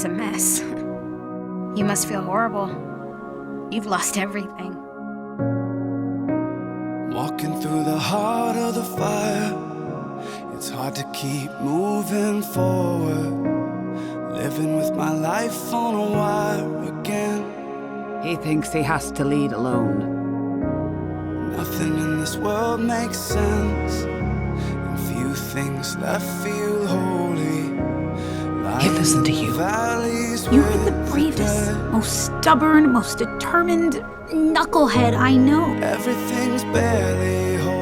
It's a mess. You must feel horrible. You've lost everything. Walking through the heart of the fire, it's hard to keep moving forward. Living with my life on a wire again. He thinks he has to lead alone. Nothing in this world makes sense, and few things left feel holy. He listened to you. You are the bravest, most stubborn, most determined knucklehead I know. Everything's barely whole.